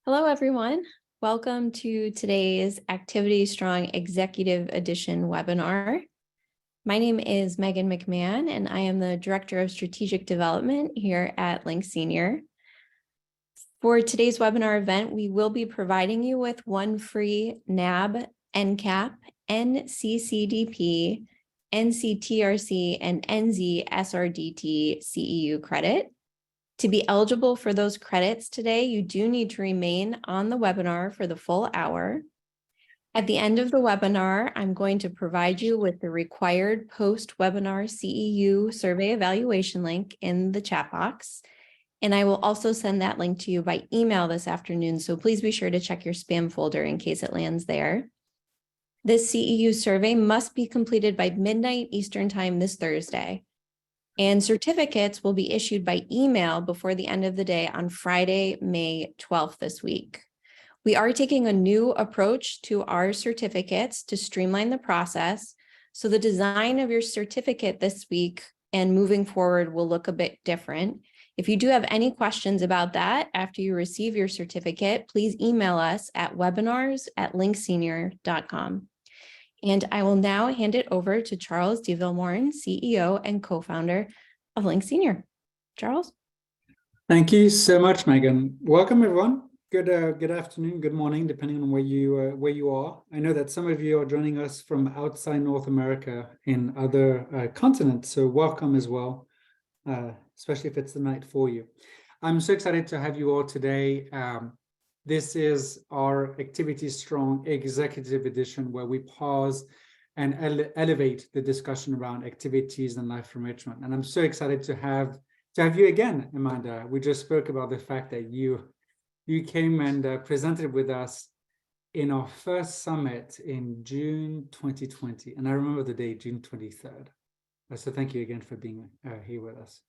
Hello, everyone. Welcome to today's Activity Strong Executive Edition webinar. My name is Megan McMahon, and I am the Director of Strategic Development here at Link Senior. For today's webinar event, we will be providing you with one free NAB, NCAP, NCCDP, NCTRC, and NZSRDT CEU credit. To be eligible for those credits today, you do need to remain on the webinar for the full hour. At the end of the webinar, I'm going to provide you with the required post-webinar CEU survey evaluation link in the chat box. And I will also send that link to you by email this afternoon, so please be sure to check your spam folder in case it lands there. This CEU survey must be completed by midnight Eastern Time this Thursday. And certificates will be issued by email before the end of the day on Friday, May 12th this week. We are taking a new approach to our certificates to streamline the process, so the design of your certificate this week and moving forward will look a bit different. If you do have any questions about that after you receive your certificate, please email us at webinars@linksenior.com. And I will now hand it over to Charles de Villemorn, CEO and co-founder of Link Senior. Charles? Thank you so much, Megan. Welcome, everyone. Good afternoon, good morning, depending on where you are. I know that some of you are joining us from outside North America in other continents, so welcome as well, especially if it's the night for you. I'm so excited to have you all today. This is our Activity Strong Executive Edition, where we pause and elevate the discussion around activities and life enrichment. And I'm so excited to have you again, Amanda. We just spoke about the fact that you came and presented with us in our first summit in June 2020. And I remember the day, June 23rd. So thank you again for being here with us.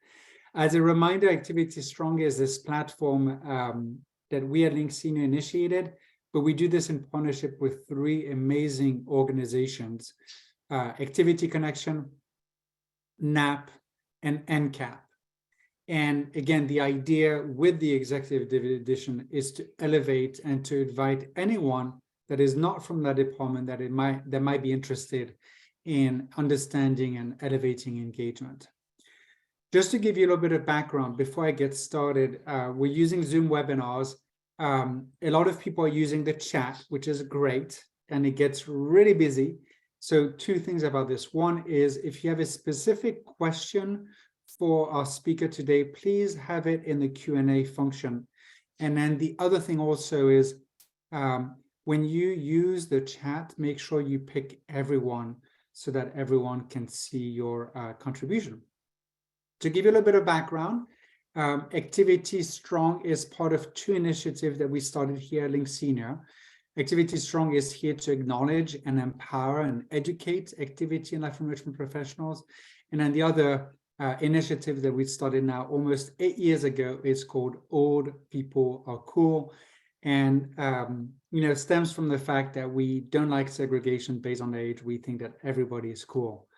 As a reminder, Activity Strong is this platform that we at Link Senior initiated, but we do this in partnership with three amazing organizations, Activity Connection, NAP, and NCAP. And again, the idea with the Executive Edition is to elevate and to invite anyone that is not from that department that might be interested in understanding and elevating engagement. Just to give you a little bit of background before I get started, we're using Zoom webinars. A lot of people are using the chat, which is great, and it gets really busy. So two things about this. One is if you have a specific question for our speaker today, please have it in the Q&A function. And then the other thing also is when you use the chat, make sure you pick everyone so that everyone can see your contribution. To give you a little bit of background, Activity Strong is part of two initiatives that we started here at Link Senior. Activity Strong is here to acknowledge and empower and educate activity and life enrichment professionals. And then the other initiative that we started now almost 8 years ago is called Old People Are Cool. And stems from the fact that we don't like segregation based on age. We think that everybody is cool.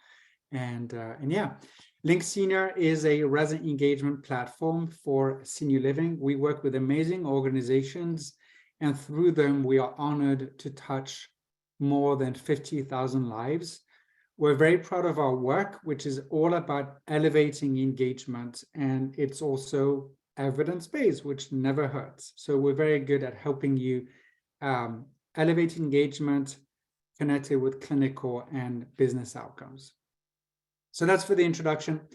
And yeah. Link Senior is a resident engagement platform for senior living. We work with amazing organizations, and through them, we are honored to touch more than 50,000 lives. We're very proud of our work, which is all about elevating engagement, and it's also evidence-based, which never hurts. So we're very good at helping you elevate engagement connected with clinical and business outcomes. So that's for the introduction.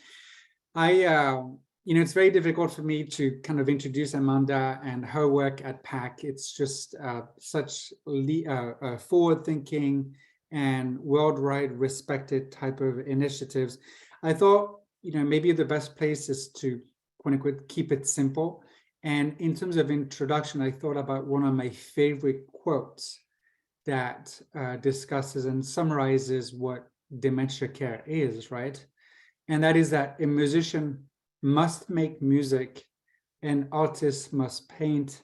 It's very difficult for me to kind of introduce Amanda and her work at PAC. It's just such forward-thinking and worldwide respected type of initiatives. I thought, maybe the best place is to, quote unquote, keep it simple. And in terms of introduction, I thought about one of my favorite quotes that discusses and summarizes what dementia care is, right? And that is that a musician must make music, an artist must paint,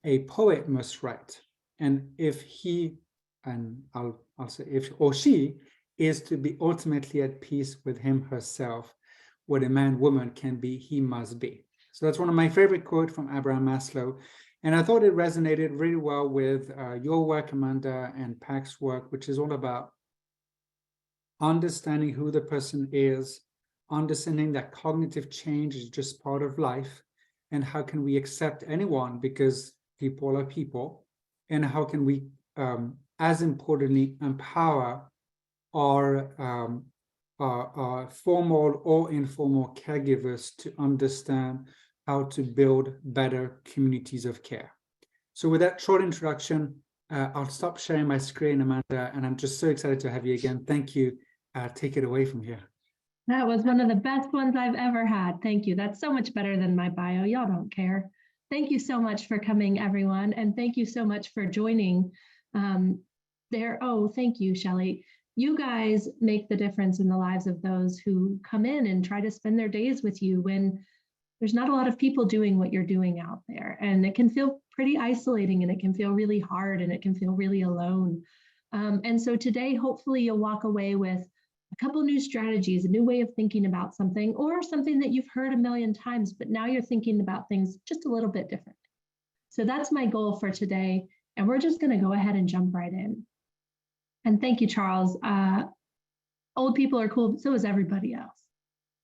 a poet must write. And if he, and I'll say if or she, is to be ultimately at peace with him herself, what a man, woman can be, he must be. So that's one of my favorite quotes from Abraham Maslow. And I thought it resonated really well with your work, Amanda, and Pac's work, which is all about understanding who the person is, understanding that cognitive change is just part of life, and how can we accept anyone because people are people, and how can we, as importantly, empower our formal or informal caregivers to understand how to build better communities of care. So with that short introduction, I'll stop sharing my screen, Amanda, and I'm just so excited to have you again. Thank you. Take it away from here. That was one of the best ones I've ever had. Thank you. That's so much better than my bio. Y'all don't care. Thank you so much for coming, everyone. And thank you so much for joining there. Oh, thank you, Shelley. You guys make the difference in the lives of those who come in and try to spend their days with you when there's not a lot of people doing what you're doing out there. And it can feel pretty isolating, and it can feel really hard, and it can feel really alone. And so today, hopefully you'll walk away with a couple new strategies, a new way of thinking about something, or something that you've heard a million times, but now you're thinking about things just a little bit different. So that's my goal for today. And we're just going to go ahead and jump right in. And thank you, Charles. Old people are cool, but so is everybody else.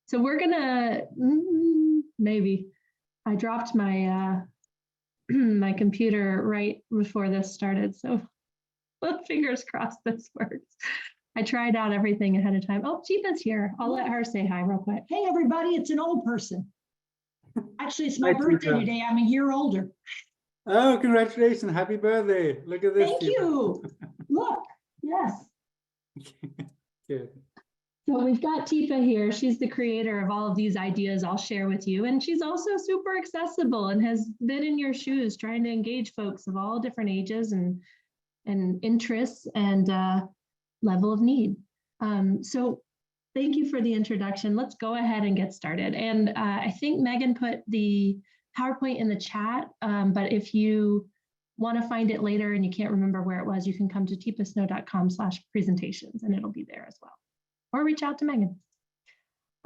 So we're going to, maybe, I dropped my my computer right before this started. So fingers crossed this works. I tried out everything ahead of time. Oh, Jeepa's here. I'll let her say hi real quick. Hey, everybody, it's an old person. Actually, it's my Hi, birthday Jeepa. today. I'm a year older. Oh, congratulations. Happy birthday. Look at this. Thank you. Look, yes. Good. So we've got Tifa here. She's the creator of all of these ideas I'll share with you. And she's also super accessible and has been in your shoes trying to engage folks of all different ages and interests and level of need. So thank you for the introduction. Let's go ahead and get started. And I think Megan put the PowerPoint in the chat, but if you want to find it later and you can't remember where it was, you can come to tipasnow.com/presentations and it'll be there as well. Or reach out to Megan.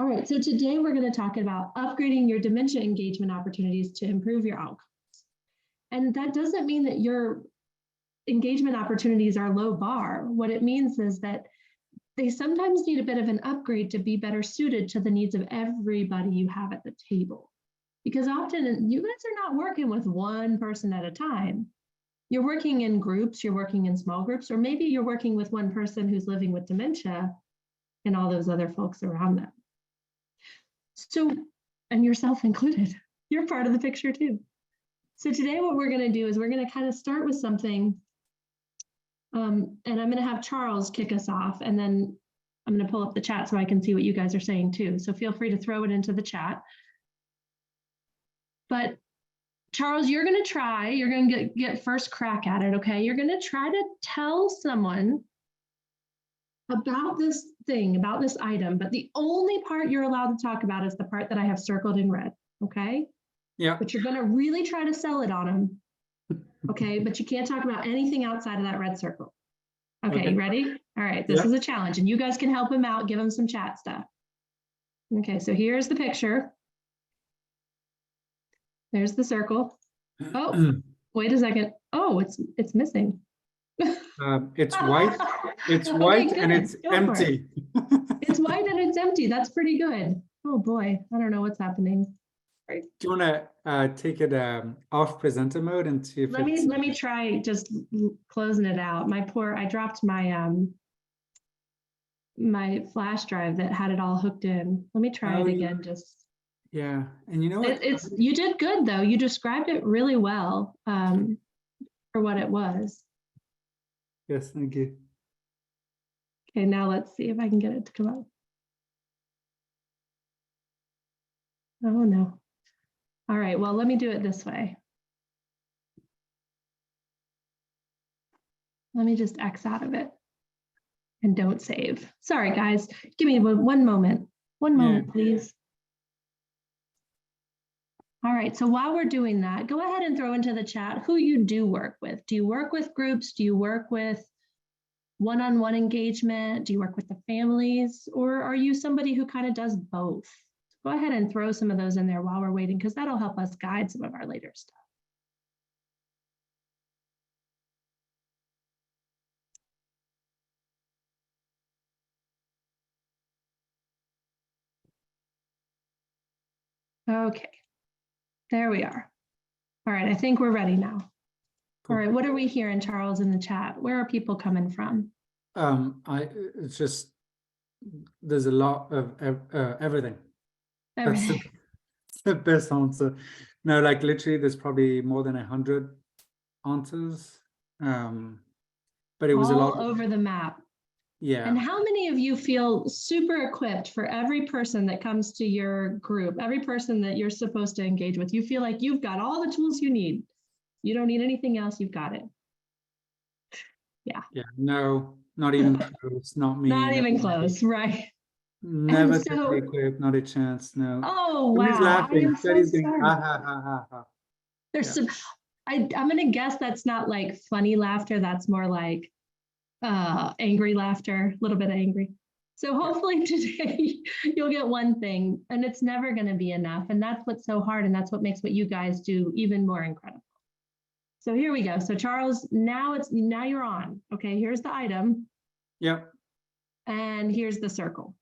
All right, so today we're going to talk about upgrading your dementia engagement opportunities to improve your outcomes. And that doesn't mean that your engagement opportunities are low bar. What it means is that they sometimes need a bit of an upgrade to be better suited to the needs of everybody you have at the table. Because often you guys are not working with one person at a time. You're working in groups, you're working in small groups, or maybe you're working with one person who's living with dementia and all those other folks around them. So, and yourself included, you're part of the picture too. So today what we're going to do is we're going to kind of start with something, and I'm going to have Charles kick us off, and then I'm going to pull up the chat so I can see what you guys are saying too. So feel free to throw it into the chat. But Charles, you're going to get first crack at it, okay? You're going to try to tell someone about this thing, about this item, but the only part you're allowed to talk about is the part that I have circled in red, okay? Yeah. But you're going to really try to sell it on them, okay? But you can't talk about anything outside of that red circle. Okay, you ready? All right, this is a challenge, and you guys can help him out, give him some chat stuff. Okay, so here's the picture. There's the circle. Oh, wait a second. Oh, it's missing. It's white. It's Okay, white good. and it's Go for it. empty. It's white and it's empty. That's pretty good. Oh boy, I don't know what's happening. Right. Do you want to take it off presenter mode and see if Let me try just closing it out. I dropped my my flash drive that had it all hooked in. Let me try it again. Yeah, and you know what? You did good though. You described it really well for what it was. Yes, thank you. Okay, now let's see if I can get it to come up. Oh no. All right, well, let me do it this way. Let me just X out of it and don't save. Sorry, guys. Give me one moment. One moment, please. All right, so while we're doing that, go ahead and throw into the chat who you do work with. Do you work with groups? Do you work with one-on-one engagement? Do you work with the families? Or are you somebody who kind of does both? Go ahead and throw some of those in there while we're waiting, because that'll help us guide some of our later stuff. Okay, there we are. All right, I think we're ready now. All Cool. right, what are we hearing, Charles, in the chat? Where are people coming from? It's just, there's a lot of everything. That's Everything. the best answer. No, like literally there's probably more than 100 answers. But it was a lot. All over the map. Yeah. And how many of you feel super equipped for every person that comes to your group, every person that you're supposed to engage with? You feel like you've got all the tools you need. You don't need anything else. You've got it. Yeah. Yeah. No, not even close. Not me. Not no even way. close, right? Never And so- equipped. Not a chance. No. Oh, Who's wow. I laughing? am so Daddy's going, sorry. ha ha ha ha ha. There's Yeah. some, I'm going to guess that's not like funny laughter. That's more like angry laughter, a little bit angry. So hopefully today you'll get one thing, and it's never going to be enough. And that's what's so hard. And that's what makes what you guys do even more incredible. So here we go. So Charles, now you're on. Okay, here's the item. Yep. And here's the circle.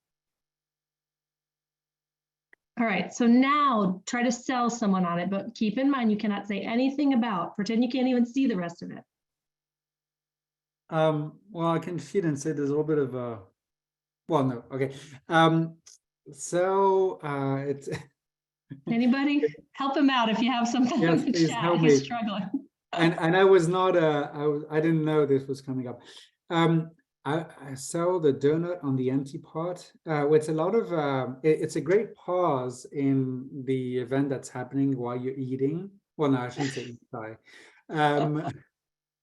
All right, so now try to sell someone on it, but keep in mind you cannot say anything about, pretend you can't even see the rest of it. Well, I can cheat and say there's a little bit of a, well, no, okay. It's Anybody? Help him out if you have something Yes, in the please chat. help He's me. struggling. and I was not I didn't know this was coming up. I saw the donut on the empty part. It's a lot of it's a great pause in the event that's happening while you're eating. Well, no, I shouldn't say eat, sorry.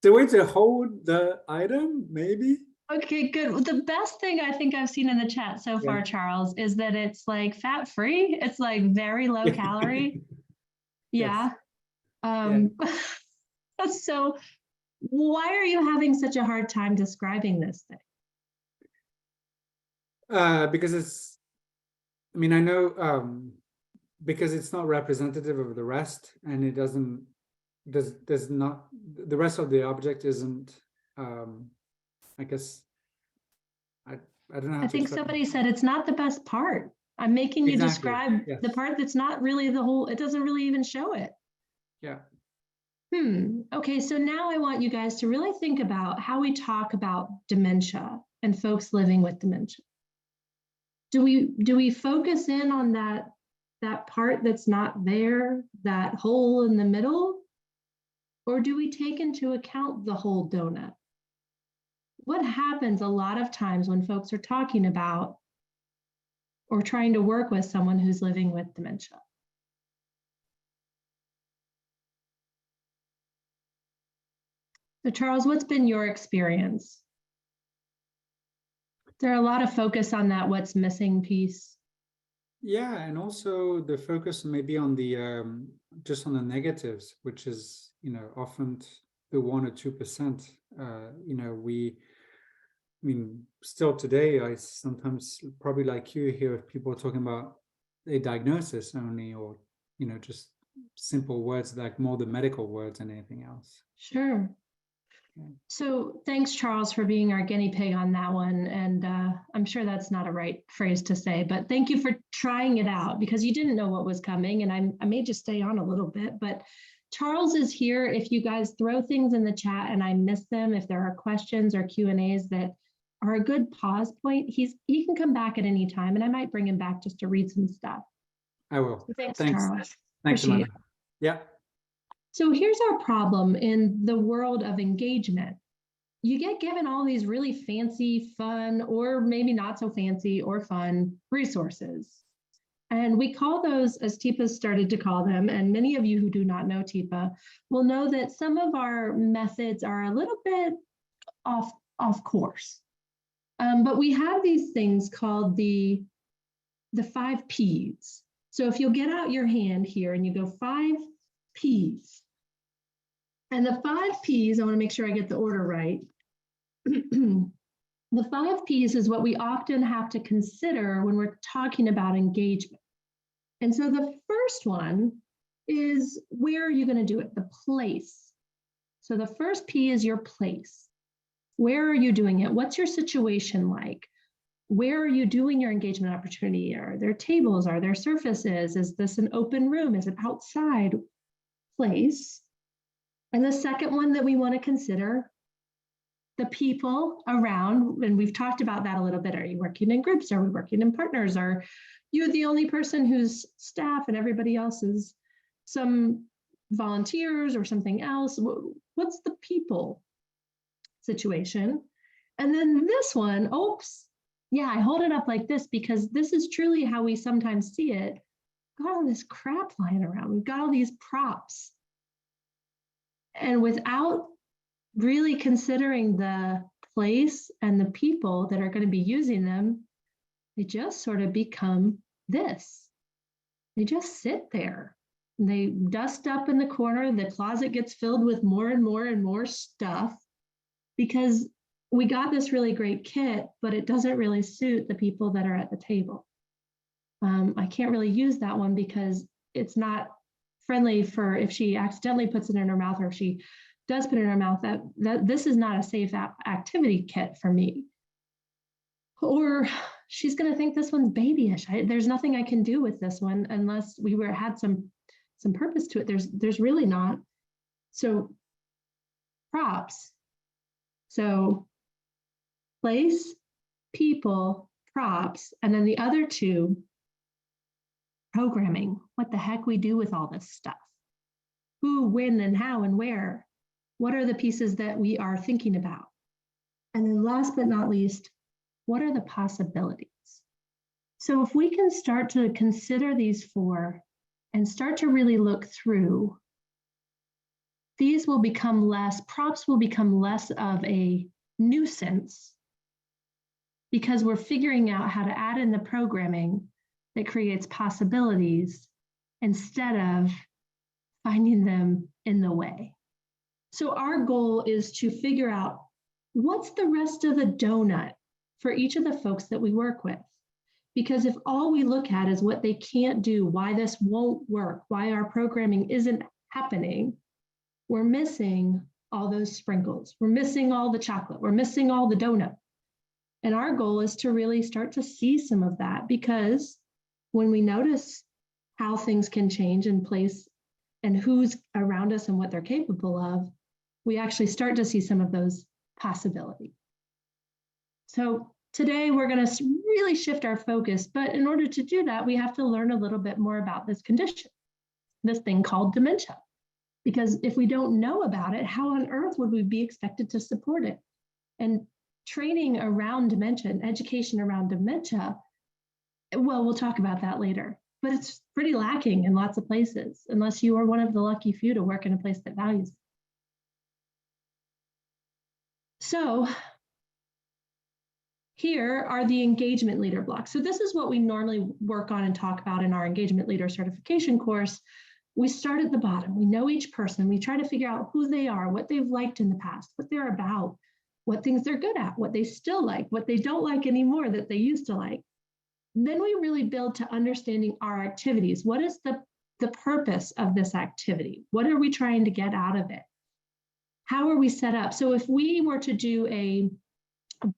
The way to hold the item, maybe. Okay, good. The best thing I think I've seen in the chat so far, Yeah. Charles, is that it's like fat free. It's like very low calorie. Yeah. So why are you having such a hard time describing this thing? Because it's, I mean, I know because it's not representative of the rest, and it doesn't, there's not, the rest of the object isn't, I guess, I don't know how I to think explain. somebody said it's not the best part. I'm making you Exactly, describe yes. the part that's not really the whole, it doesn't really even show it. Yeah. Okay, so now I want you guys to really think about how we talk about dementia and folks living with dementia. Do we focus in on that part that's not there, that hole in the middle? Or do we take into account the whole donut? What happens a lot of times when folks are talking about or trying to work with someone who's living with dementia? So Charles, what's been your experience? There are a lot of focus on that what's missing piece. Yeah, and also the focus maybe on the just on the negatives, which is, you know, often the 1 or 2%. You know, I mean, still today, I sometimes, probably like you, hear people talking about a diagnosis only, or, you know, just simple words, like more the medical words than anything else. Sure. So thanks, Charles, for being our guinea pig on that one. And I'm sure that's not a right phrase to say, but thank you for trying it out, because you didn't know what was coming. And I may just stay on a little bit, but Charles is here. If you guys throw things in the chat and I miss them, if there are questions or Q&As that are a good pause point, he can come back at any time, and I might bring him back just to read some stuff. I will. So thanks, Thanks. Charles. Thanks, Appreciate Amanda. Yeah. So here's our problem in the world of engagement. You get given all these really fancy, fun, or maybe not so fancy or fun resources. And we call those, as Teepa started to call them, and many of you who do not know Teepa will know that some of our methods are a little bit off course. But we have these things called the 5 Ps. So if you'll get out your hand here and you go 5 Ps. And the 5 Ps, I want to make sure I get the order right. The 5 Ps is what we often have to consider when we're talking about engagement. And so the first one is, where are you going to do it? The place. So the first P is your place. Where are you doing it? What's your situation like? Where are you doing your engagement opportunity? Are there tables? Are there surfaces? Is this an open room? Is it outside place? And the second one that we want to consider, the people around, and we've talked about that a little bit. Are you working in groups? Are we working in partners? Are you the only person who's staff and everybody else is some volunteers or something else? What's the people situation? And then this one, oops, yeah, I hold it up like this because this is truly how we sometimes see it. Got all this crap lying around. We've got all these props. And without really considering the place and the people that are going to be using them, they just sort of become this. They just sit there. And they dust up in the corner. The closet gets filled with more and more and more stuff because we got this really great kit, but it doesn't really suit the people that are at the table. I can't really use that one because it's not friendly for if she accidentally puts it in her mouth, or if she does put it in her mouth, that this is not a safe activity kit for me. Or she's going to think this one's babyish. There's nothing I can do with this one unless we had some purpose to it. There's really not. So props. So place, people, props, and then the other two, programming. What the heck we do with all this stuff? Who, when, and how, and where? What are the pieces that we are thinking about? And then last but not least, what are the possibilities? So if we can start to consider these four and start to really look through, these will become less, props will become less of a nuisance because we're figuring out how to add in the programming that creates possibilities instead of finding them in the way. So our goal is to figure out what's the rest of the donut for each of the folks that we work with. Because if all we look at is what they can't do, why this won't work, why our programming isn't happening, we're missing all those sprinkles. We're missing all the chocolate. We're missing all the donut. And our goal is to really start to see some of that, because when we notice how things can change in place and who's around us and what they're capable of, we actually start to see some of those possibilities. So today we're going to really shift our focus, but in order to do that, we have to learn a little bit more about this condition, this thing called dementia. Because if we don't know about it, how on earth would we be expected to support it? And training around dementia and education around dementia, well, we'll talk about that later, but it's pretty lacking in lots of places, unless you are one of the lucky few to work in a place that values it. So here are the engagement leader blocks. So this is what we normally work on and talk about in our engagement leader certification course. We start at the bottom. We know each person. We try to figure out who they are, what they've liked in the past, what they're about, what things they're good at, what they still like, what they don't like anymore that they used to like. Then we really build to understanding our activities. What is the purpose of this activity? What are we trying to get out of it? How are we set up? So if we were to do a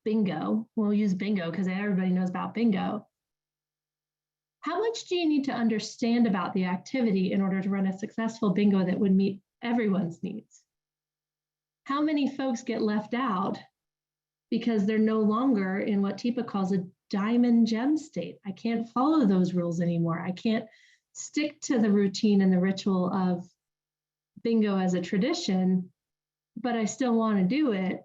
bingo, we'll use bingo because everybody knows about bingo. How much do you need to understand about the activity in order to run a successful bingo that would meet everyone's needs? How many folks get left out because they're no longer in what TIPA calls a diamond gem state? I can't follow those rules anymore. I can't stick to the routine and the ritual of bingo as a tradition, but I still want to do it.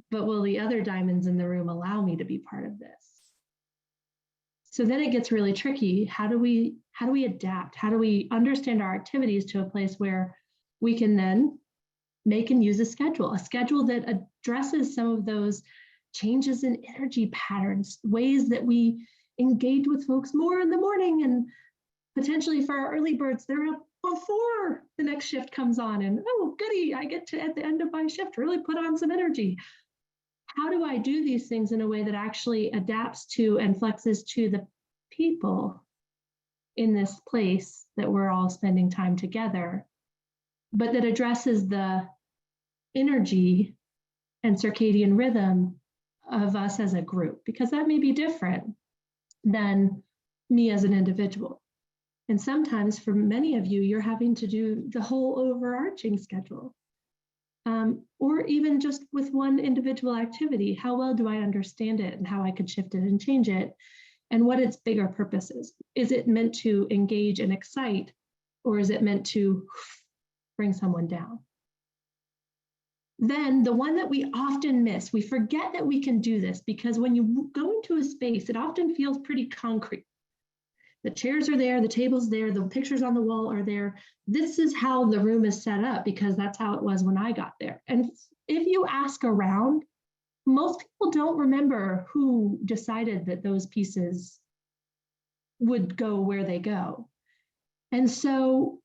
But will the other diamonds in the room allow me to be part of this? So then it gets really tricky. How do we adapt? How do we understand our activities to a place where we can then make and use a schedule that addresses some of those changes in energy patterns, ways that we engage with folks more in the morning, and potentially for our early birds, they're up before the next shift comes on, and oh goody, I get to at the end of my shift really put on some energy. How do I do these things in a way that actually adapts to and flexes to the people in this place that we're all spending time together, but that addresses the energy and circadian rhythm of us as a group, because that may be different than me as an individual. And sometimes for many of you, you're having to do the whole overarching schedule. Or even just with one individual activity, how well do I understand it and how I could shift it and change it, and what its bigger purpose is. Is it meant to engage and excite, or is it meant to bring someone down? Then the one that we often miss, we forget that we can do this, because when you go into a space, it often feels pretty concrete. The chairs are there, the table's there, the pictures on the wall are there. This is how the room is set up, because that's how it was when I got there. And if you ask around, most people don't remember who decided that those pieces would go where they go. And so,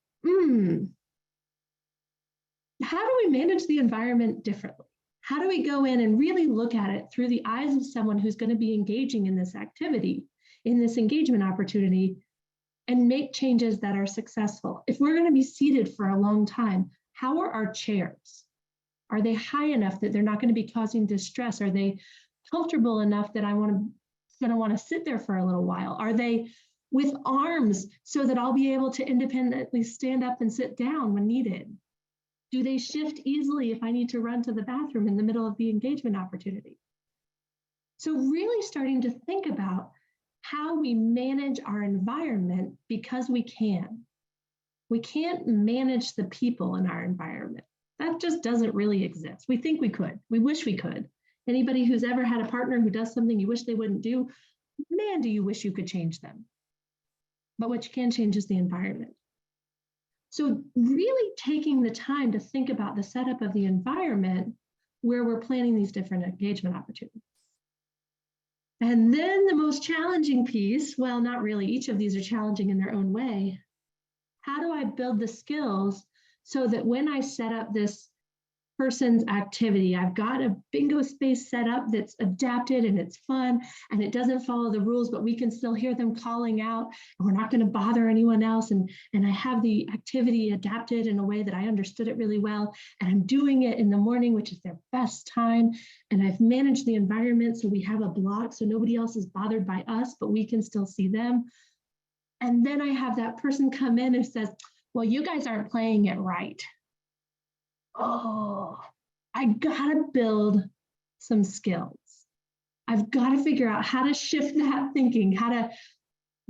how do we manage the environment differently? How do we go in and really look at it through the eyes of someone who's going to be engaging in this activity, in this engagement opportunity, and make changes that are successful? If we're going to be seated for a long time, how are our chairs? Are they high enough that they're not going to be causing distress? Are they comfortable enough that I'm going to want to sit there for a little while? Are they with arms so that I'll be able to independently stand up and sit down when needed? Do they shift easily if I need to run to the bathroom in the middle of the engagement opportunity? So really starting to think about how we manage our environment, because we can. We can't manage the people in our environment. That just doesn't really exist. We think we could. We wish we could. Anybody who's ever had a partner who does something you wish they wouldn't do, man, do you wish you could change them. But what you can change is the environment. So really taking the time to think about the setup of the environment where we're planning these different engagement opportunities. And then the most challenging piece, well, not really, each of these are challenging in their own way. How do I build the skills so that when I set up this person's activity, I've got a bingo space set up that's adapted and it's fun and it doesn't follow the rules, but we can still hear them calling out and we're not going to bother anyone else. And I have the activity adapted in a way that I understood it really well. And I'm doing it in the morning, which is their best time. And I've managed the environment so we have a block so nobody else is bothered by us, but we can still see them. And then I have that person come in who says, well, you guys aren't playing it right. Oh, I gotta build some skills. I've got to figure out how to shift that thinking, how to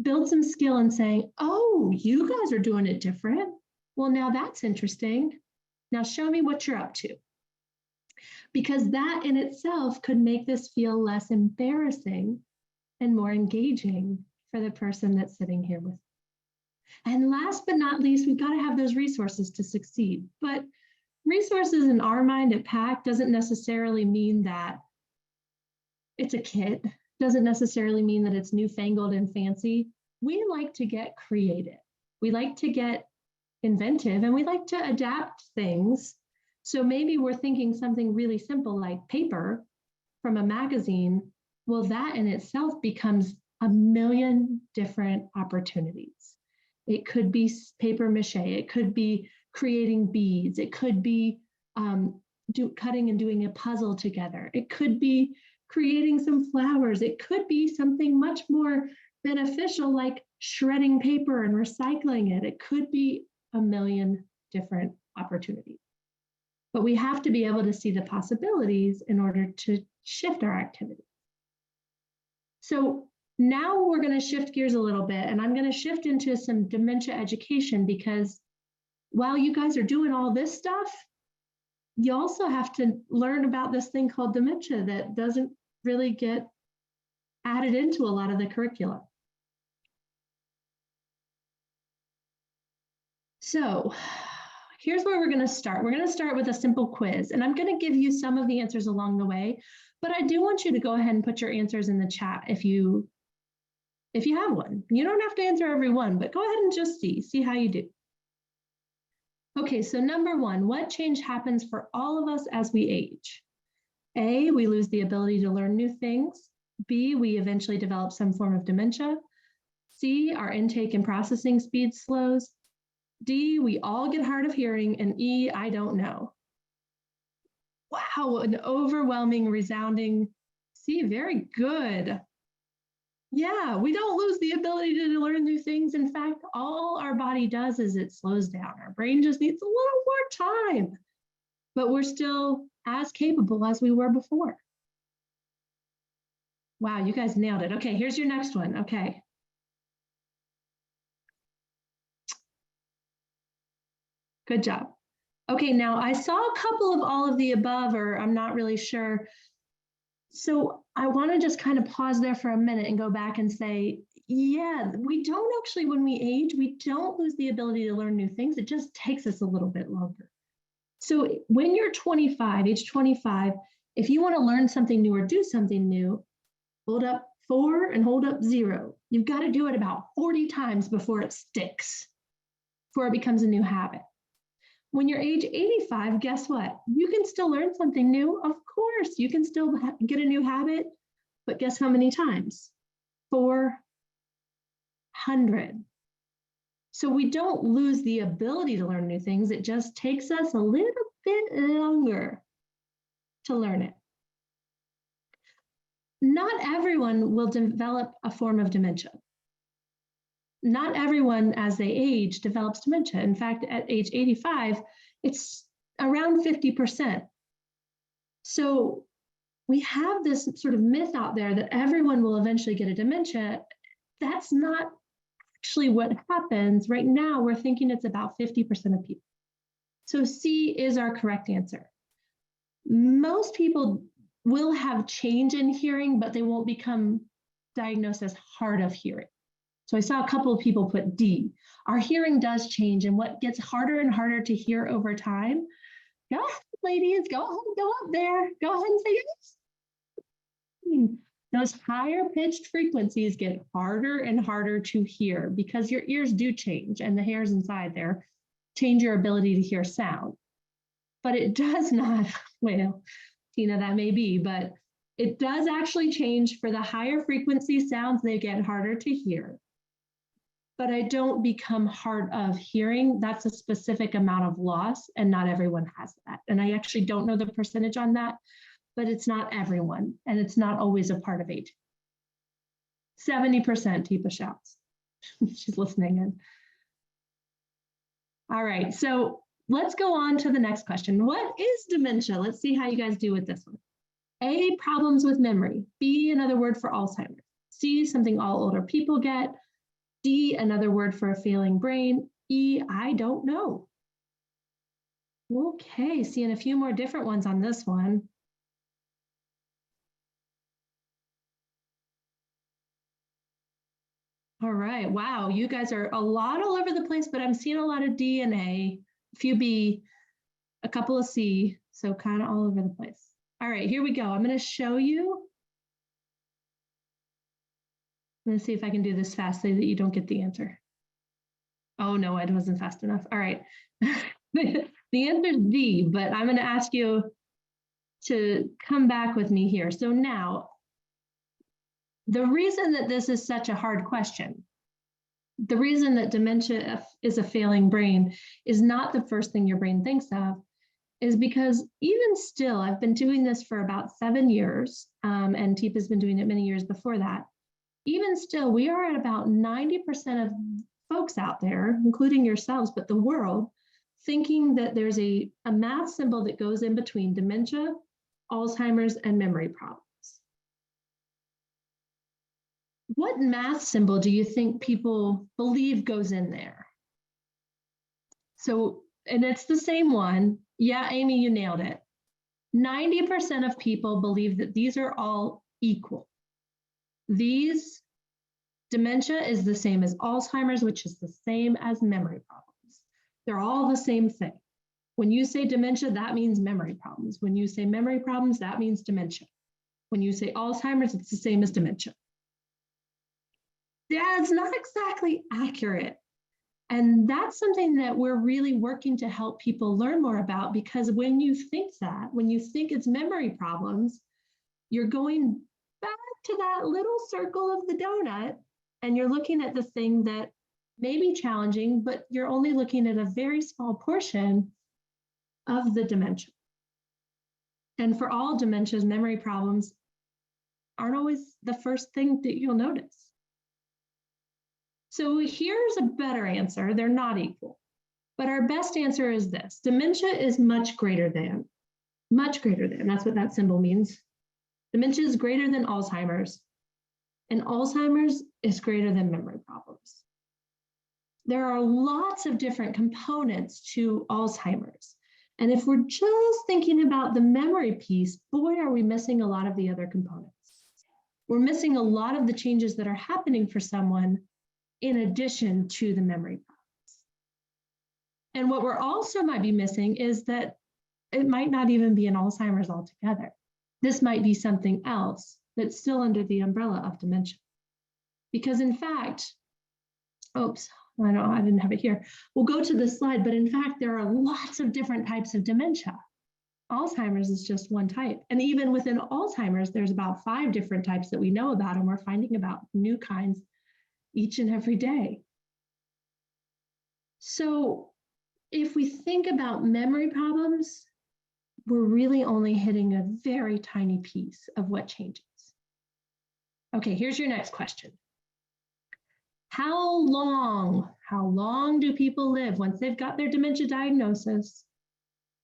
build some skill in saying, oh, you guys are doing it different. Well, now that's interesting. Now show me what you're up to. Because that in itself could make this feel less embarrassing and more engaging for the person that's sitting here with me. And last but not least, we've got to have those resources to succeed. But resources in our mind at PAC doesn't necessarily mean that it's a kit, doesn't necessarily mean that it's newfangled and fancy. We like to get creative. We like to get inventive and we like to adapt things. So maybe we're thinking something really simple like paper from a magazine. Well, that in itself becomes a million different opportunities. It could be paper mache, it could be creating beads, it could be cutting and doing a puzzle together, it could be creating some flowers, it could be something much more beneficial like shredding paper and recycling it. It could be a million different opportunities. But we have to be able to see the possibilities in order to shift our activity. So now we're going to shift gears a little bit, and I'm going to shift into some dementia education, because while you guys are doing all this stuff, you also have to learn about this thing called dementia that doesn't really get added into a lot of the curriculum. So here's where we're going to start. We're going to start with a simple quiz, and I'm going to give you some of the answers along the way, but I do want you to go ahead and put your answers in the chat if you have one. You don't have to answer every one, but go ahead and just see how you do. Okay, so number one, what change happens for all of us as we age? A, we lose the ability to learn new things. B, we eventually develop some form of dementia. C, our intake and processing speed slows. D, we all get hard of hearing. And E, I don't know. Wow, an overwhelming, resounding See, very good. Yeah, we don't lose the ability to learn new things. In fact, all our body does is it slows down. Our brain just needs a little more time, but we're still as capable as we were before. Wow, you guys nailed it. Okay, here's your next one. Okay. Good job. Okay, now I saw a couple of all of the above, or I'm not really sure. So I want to just kind of pause there for a minute and go back and say, yeah, we don't actually, when we age, we don't lose the ability to learn new things. It just takes us a little bit longer. So when you're 25, age 25, if you want to learn something new or do something new, hold up 4 and hold up 0. You've got to do it about 40 times before it sticks, before it becomes a new habit. When you're age 85, guess what? You can still learn something new. Of course, you can still get a new habit, but guess how many times? 400. So we don't lose the ability to learn new things. It just takes us a little bit longer to learn it. Not everyone will develop a form of dementia. Not everyone, as they age, develops dementia. In fact, at age 85, it's around 50%. So we have this sort of myth out there that everyone will eventually get a dementia. That's not actually what happens. Right now, we're thinking it's about 50% of people. So C is our correct answer. Most people will have change in hearing, but they won't become diagnosed as hard of hearing. So I saw a couple of people put D. Our hearing does change, and what gets harder and harder to hear over time, go ahead, ladies, go up there, go ahead and say yes. Those higher pitched frequencies get harder and harder to hear because your ears do change, and the hairs inside there change your ability to hear sound. But it does not, well, Tina, that may be, but it does actually change for the higher frequency sounds, they get harder to hear. But I don't become hard of hearing. That's a specific amount of loss, and not everyone has that. And I actually don't know the percentage on that, but it's not everyone, and it's not always a part of age. 70%, Tipa shouts. She's listening in. All right, so let's go on to the next question. What is dementia? Let's see how you guys do with this one. A, problems with memory. B, another word for Alzheimer's. C, something all older people get. D, another word for a failing brain. E, I don't know. Okay, seeing a few more different ones on this one. All right, wow, you guys are a lot all over the place, but I'm seeing a lot of D and A, a few B, a couple of C, so kind of all over the place. All right, here we go. I'm going to show you. Let's see if I can do this fast so that you don't get the answer. Oh, no, it wasn't fast enough. All right. The answer is D, but I'm going to ask you to come back with me here. So now, the reason that this is such a hard question, the reason that dementia is a failing brain is not the first thing your brain thinks of, is because even still, I've been doing this for about 7 years, and Tipa's been doing it many years before that. Even still, we are at about 90% of folks out there, including yourselves, but the world, thinking that there's a math symbol that goes in between dementia, Alzheimer's, and memory problems. What math symbol do you think people believe goes in there? So, and it's the same one. Yeah, Amy, you nailed it. 90% of people believe that these are all equal. These, dementia is the same as Alzheimer's, which is the same as memory problems. They're all the same thing. When you say dementia, that means memory problems. When you say memory problems, that means dementia. When you say Alzheimer's, it's the same as dementia. That's not exactly accurate. And that's something that we're really working to help people learn more about, because when you think that, when you think it's memory problems, you're going back to that little circle of the donut, and you're looking at the thing that may be challenging, but you're only looking at a very small portion of the dementia. And for all dementias, memory problems aren't always the first thing that you'll notice. So here's a better answer. They're not equal. But our best answer is this. Dementia is much greater than. That's what that symbol means. Dementia is greater than Alzheimer's. And Alzheimer's is greater than memory problems. There are lots of different components to Alzheimer's. And if we're just thinking about the memory piece, boy, are we missing a lot of the other components. We're missing a lot of the changes that are happening for someone in addition to the memory problems. And what we're also might be missing is that it might not even be an Alzheimer's altogether. This might be something else that's still under the umbrella of dementia. Because in fact, oops, I didn't have it here. We'll go to this slide, but in fact, there are lots of different types of dementia. Alzheimer's is just one type. And even within Alzheimer's, there's about 5 different types that we know about, and we're finding about new kinds each and every day. So if we think about memory problems, we're really only hitting a very tiny piece of what changes. Okay, here's your next question. How long do people live once they've got their dementia diagnosis,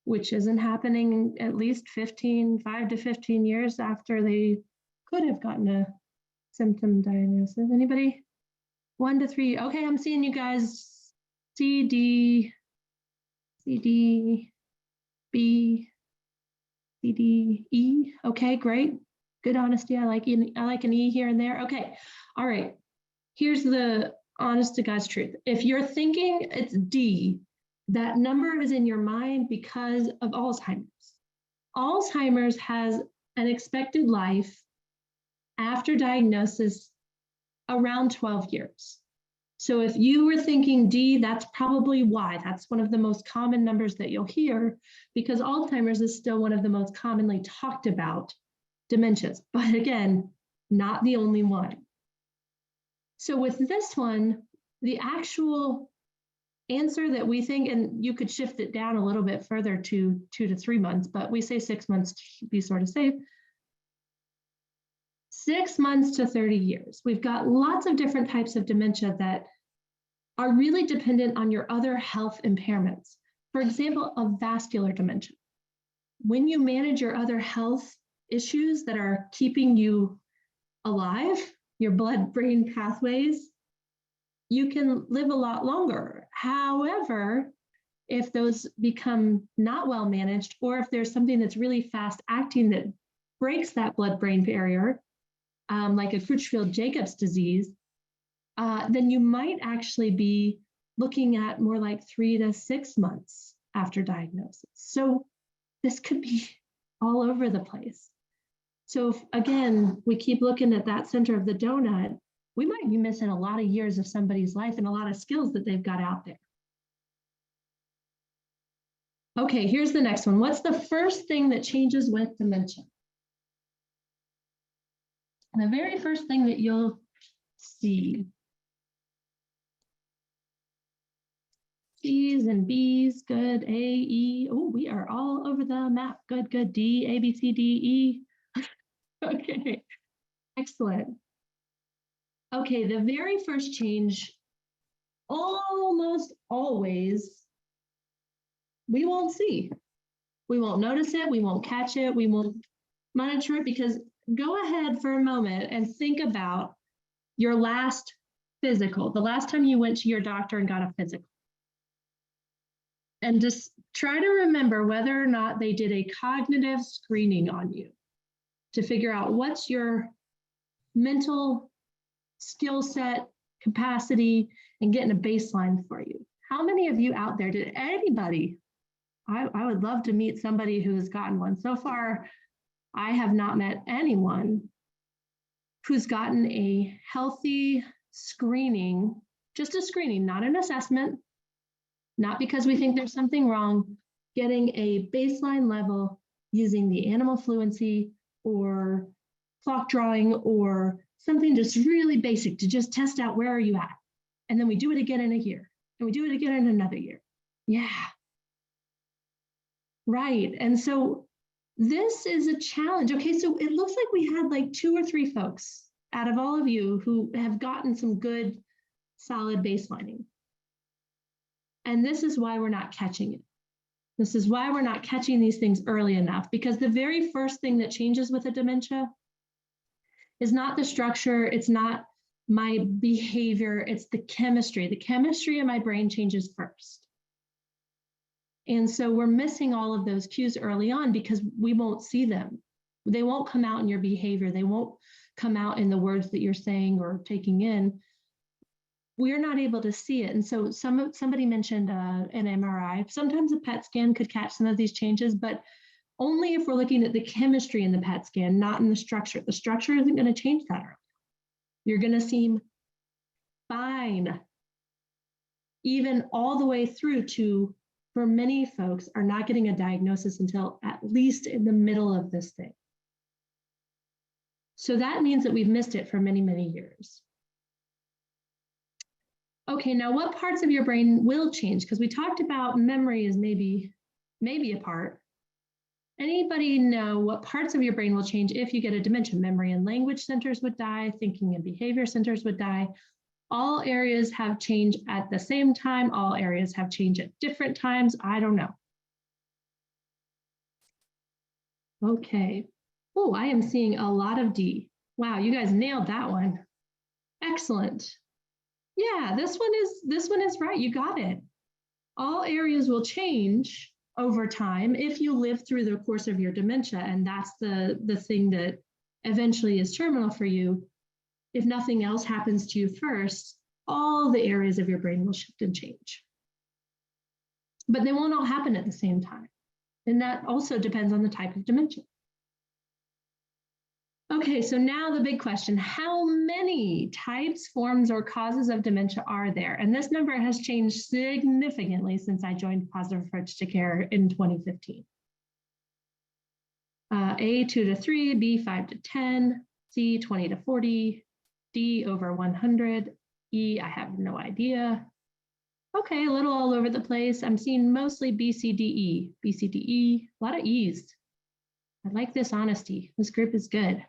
which isn't happening at least 5 to 15 years after they could have gotten a symptom diagnosis? Anybody? 1 to 3. Okay, I'm seeing you guys. C, D, B, C, D, E. Okay, great. Good honesty. I like an E here and there. Okay, all right. Here's the honest to God's truth. If you're thinking it's D, that number is in your mind because of Alzheimer's. Alzheimer's has an expected life after diagnosis around 12 years. So if you were thinking D, that's probably why. That's one of the most common numbers that you'll hear, because Alzheimer's is still one of the most commonly talked about dementias. But again, not the only one. So with this one, the actual answer that we think, and you could shift it down a little bit further to 2 to 3 months, but we say 6 months to be sort of safe. 6 months to 30 years. We've got lots of different types of dementia that are really dependent on your other health impairments. For example, a vascular dementia. When you manage your other health issues that are keeping you alive, your blood-brain pathways, you can live a lot longer. However, if those become not well managed, or if there's something that's really fast acting that breaks that blood-brain barrier, like a Creutzfeldt-Jacobs disease, then you might actually be looking at more like 3 to 6 months after diagnosis. So this could be all over the place. So if, again, we keep looking at that center of the donut, we might be missing a lot of years of somebody's life and a lot of skills that they've got out there. Okay, here's the next one. What's the first thing that changes with dementia? The very first thing that you'll see. C's and B's, good. A, E, oh, we are all over the map. Good, good. D, A, B, C, D, E. Okay, excellent. Okay, the very first change, almost always, we won't see. We won't notice it, we won't catch it, we won't monitor it, because go ahead for a moment and think about your last physical, the last time you went to your doctor and got a physical. And just try to remember whether or not they did a cognitive screening on you to figure out what's your mental skill set, capacity, and getting a baseline for you. How many of you out there, did anybody, I would love to meet somebody who has gotten one. So far, I have not met anyone who's gotten a healthy screening, just a screening, not an assessment, not because we think there's something wrong, getting a baseline level using the animal fluency or clock drawing or something just really basic to just test out where are you at. And then we do it again in a year, and we do it again in another year. Yeah. Right. And so This is a challenge. Okay, so it looks like we had like 2 or 3 folks out of all of you who have gotten some good, solid baselining. And this is why we're not catching it. This is why we're not catching these things early enough, because the very first thing that changes with a dementia is not the structure, it's not my behavior, it's the chemistry. The chemistry in my brain changes first. And so we're missing all of those cues early on because we won't see them. They won't come out in your behavior. They won't come out in the words that you're saying or taking in. We're not able to see it. And so somebody mentioned an MRI. Sometimes a PET scan could catch some of these changes, but only if we're looking at the chemistry in the PET scan, not in the structure. The structure isn't going to change that early. You're going to seem fine, even all the way through to, for many folks, are not getting a diagnosis until at least in the middle of this thing. So that means that we've missed it for many, many years. Okay, now what parts of your brain will change? Because we talked about memory is maybe a part. Anybody know what parts of your brain will change if you get a dementia? Memory and language centers would die, thinking and behavior centers would die. All areas have change at the same time. All areas have change at different times. I don't know. Okay. Oh, I am seeing a lot of D. Wow, you guys nailed that one. Excellent. Yeah, this one is right. You got it. All areas will change over time if you live through the course of your dementia, and that's the thing that eventually is terminal for you. If nothing else happens to you first, all the areas of your brain will shift and change. But they won't all happen at the same time. And that also depends on the type of dementia. Okay, so now the big question, how many types, forms, or causes of dementia are there? And this number has changed significantly since I joined Positive Approach to Care in 2015. A 2 to 3, B 5 to 10, C 20 to 40, D over 100, E I have no idea. Okay, a little all over the place. I'm seeing mostly B, C, D, E, B, C, D, E, a lot of E's. I like this honesty. This group is good.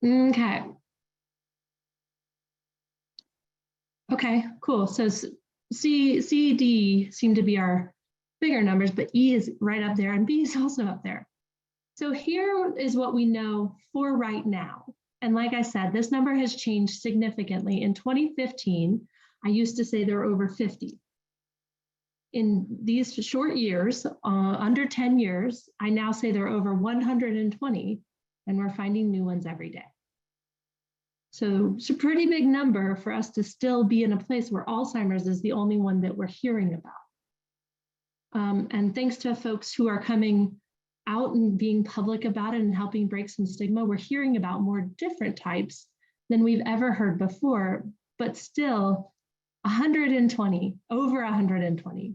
Okay. Okay, cool. So C, D seem to be our bigger numbers, but E is right up there and B is also up there. So here is what we know for right now. And like I said, this number has changed significantly. In 2015, I used to say there were over 50. In these short years, under 10 years, I now say there are over 120, and we're finding new ones every day. So it's a pretty big number for us to still be in a place where Alzheimer's is the only one that we're hearing about. And thanks to folks who are coming out and being public about it and helping break some stigma, we're hearing about more different types than we've ever heard before, but still 120, over 120.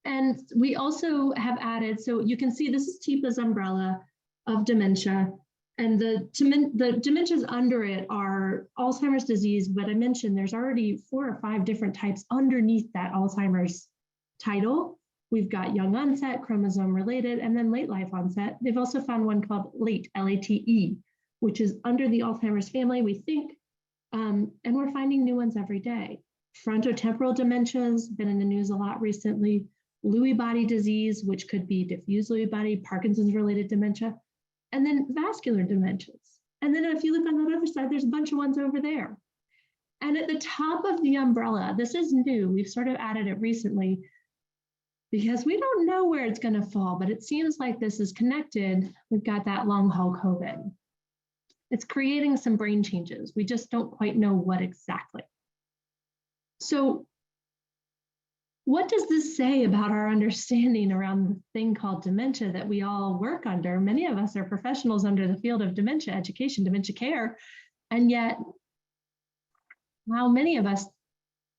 And we also have added, so you can see this is TIPA's umbrella of dementia, and the dementias under it are Alzheimer's disease, but I mentioned there's already 4 or 5 different types underneath that Alzheimer's title. We've got young onset, chromosome related, and then late life onset. They've also found one called late, LATE, which is under the Alzheimer's family, we think, and we're finding new ones every day. Frontotemporal dementias, been in the news a lot recently. Lewy body disease, which could be diffuse Lewy body, Parkinson's related dementia, and then vascular dementias. And then if you look on the other side, there's a bunch of ones over there. And at the top of the umbrella, this is new, we've sort of added it recently because we don't know where it's going to fall, but it seems like this is connected. We've got that long haul COVID. It's creating some brain changes. We just don't quite know what exactly. So what does this say about our understanding around the thing called dementia that we all work under? Many of us are professionals under the field of dementia education, dementia care, and yet how many of us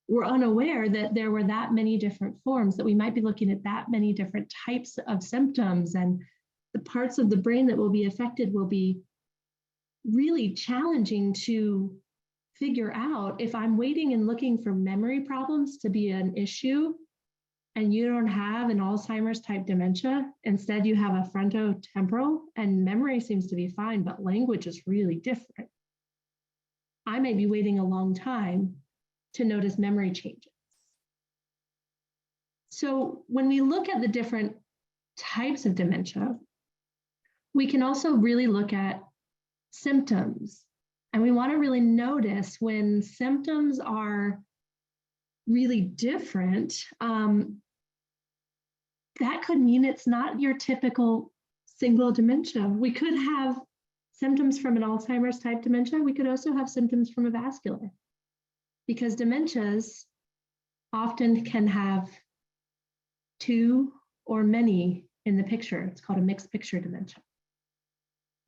were unaware that there were that many different forms, that we might be looking at that many different types of symptoms, and the parts of the brain that will be affected will be really challenging to figure out. If I'm waiting and looking for memory problems to be an issue, and you don't have an Alzheimer's type dementia, instead you have a frontotemporal and memory seems to be fine, but language is really different. I may be waiting a long time to notice memory changes. So when we look at the different types of dementia, we can also really look at symptoms. And we want to really notice when symptoms are really different, that could mean it's not your typical single dementia. We could have symptoms from an Alzheimer's type dementia. We could also have symptoms from a vascular, because dementias often can have two or many in the picture. It's called a mixed picture dementia.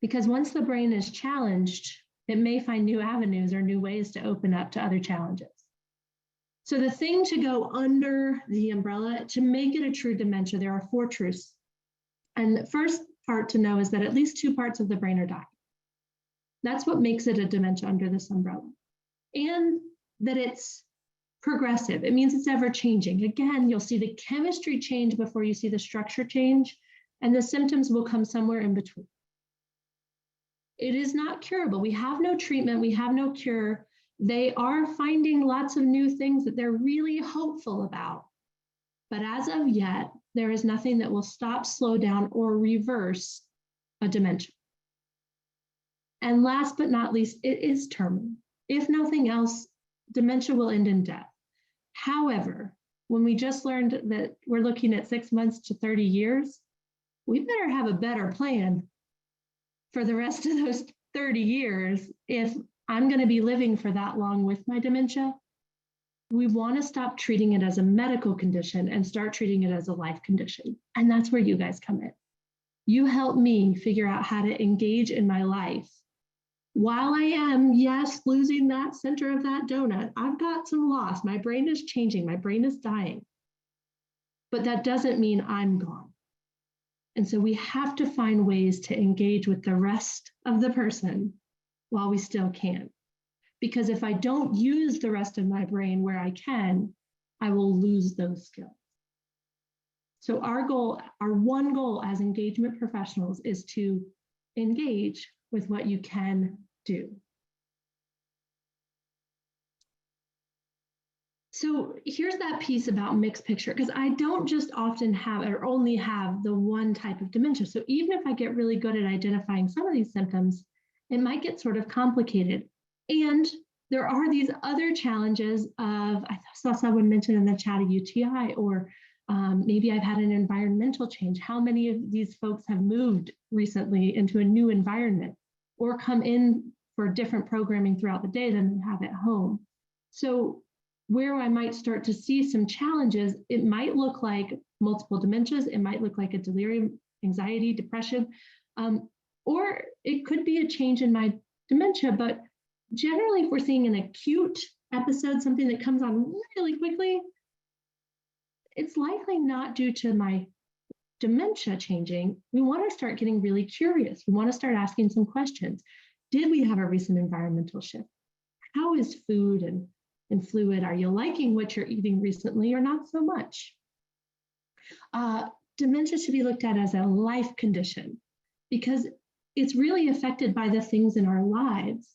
Because once the brain is challenged, it may find new avenues or new ways to open up to other challenges. So the thing to go under the umbrella to make it a true dementia, there are 4 truths. And the first part to know is that at least 2 parts of the brain are dying. That's what makes it a dementia under this umbrella. And that it's progressive. It means it's ever changing. Again, you'll see the chemistry change before you see the structure change, and the symptoms will come somewhere in between. It is not curable. We have no treatment. We have no cure. They are finding lots of new things that they're really hopeful about. But as of yet, there is nothing that will stop, slow down, or reverse a dementia. And last but not least, it is terminal. If nothing else, dementia will end in death. However, when we just learned that we're looking at 6 months to 30 years, we better have a better plan for the rest of those 30 years. If I'm going to be living for that long with my dementia, we want to stop treating it as a medical condition and start treating it as a life condition. And that's where you guys come in. You help me figure out how to engage in my life while I am, yes, losing that center of that donut. I've got some loss. My brain is changing. My brain is dying. But that doesn't mean I'm gone. And so we have to find ways to engage with the rest of the person while we still can. Because if I don't use the rest of my brain where I can, I will lose those skills. So our goal, our one goal as engagement professionals, is to engage with what you can do. So here's that piece about mixed picture, because I don't just often have or only have the one type of dementia. So even if I get really good at identifying some of these symptoms, it might get sort of complicated. And there are these other challenges of, I saw someone mention in the chat a UTI, or maybe I've had an environmental change. How many of these folks have moved recently into a new environment or come in for different programming throughout the day than they have at home? So where I might start to see some challenges, it might look like multiple dementias. It might look like a delirium, anxiety, depression, or it could be a change in my dementia. But generally, if we're seeing an acute episode, something that comes on really quickly, it's likely not due to my dementia changing. We want to start getting really curious. We want to start asking some questions. Did we have a recent environmental shift? How is food and fluid? Are you liking what you're eating recently or not so much? Dementia should be looked at as a life condition because it's really affected by the things in our lives.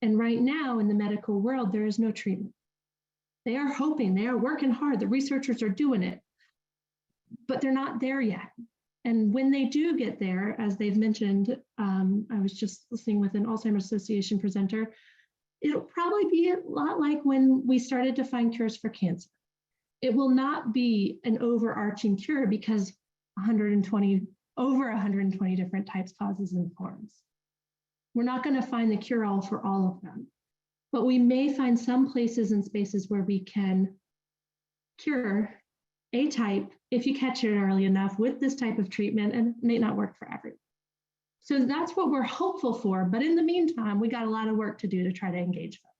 And right now in the medical world, there is no treatment. They are hoping, they are working hard. The researchers are doing it, but they're not there yet. And when they do get there, as they've mentioned, I was just listening with an Alzheimer's Association presenter, it'll probably be a lot like when we started to find cures for cancer. It will not be an overarching cure because over 120 different types, causes, and forms. We're not going to find the cure-all for all of them, but we may find some places and spaces where we can cure a type if you catch it early enough with this type of treatment, and it may not work for everyone. So that's what we're hopeful for. But in the meantime, we got a lot of work to do to try to engage folks.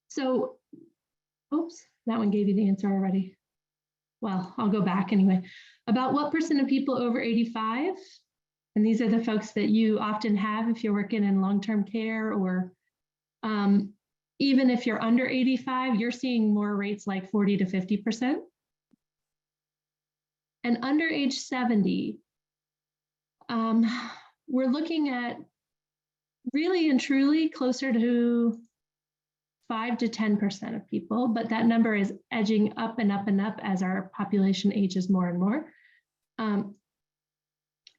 So, oops, that one gave you the answer already. Well, I'll go back anyway. About what % of people over 85, and these are the folks that you often have if you're working in long-term care or Even if you're under 85, you're seeing more rates like 40 to 50%. And under age 70, we're looking at really and truly closer to 5 to 10% of people, but that number is edging up and up and up as our population ages more and more.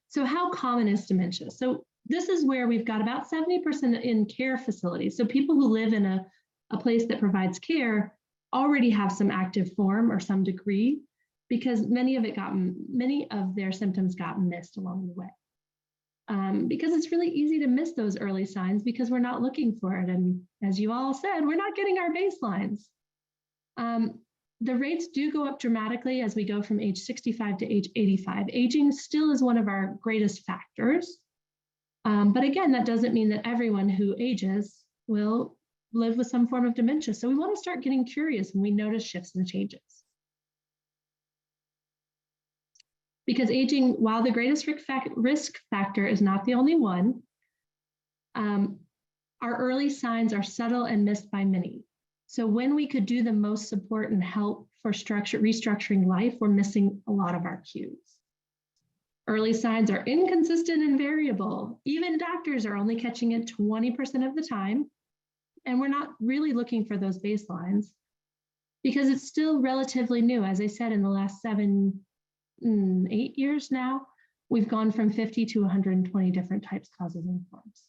So how common is dementia? So this is where we've got about 70% in care facilities. So people who live in a place that provides care already have some active form or some degree, because many of their symptoms got missed along the way. Because it's really easy to miss those early signs because we're not looking for it. And as you all said, we're not getting our baselines. The rates do go up dramatically as we go from age 65 to age 85. Aging still is one of our greatest factors. But again, that doesn't mean that everyone who ages will live with some form of dementia. So we want to start getting curious when we notice shifts and changes. Because aging, while the greatest risk factor is not the only one, our early signs are subtle and missed by many. So when we could do the most support and help for restructuring life, we're missing a lot of our cues. Early signs are inconsistent and variable. Even doctors are only catching it 20% of the time. And we're not really looking for those baselines because it's still relatively new. As I said, in the last 8 years now, we've gone from 50 to 120 different types, causes, and forms.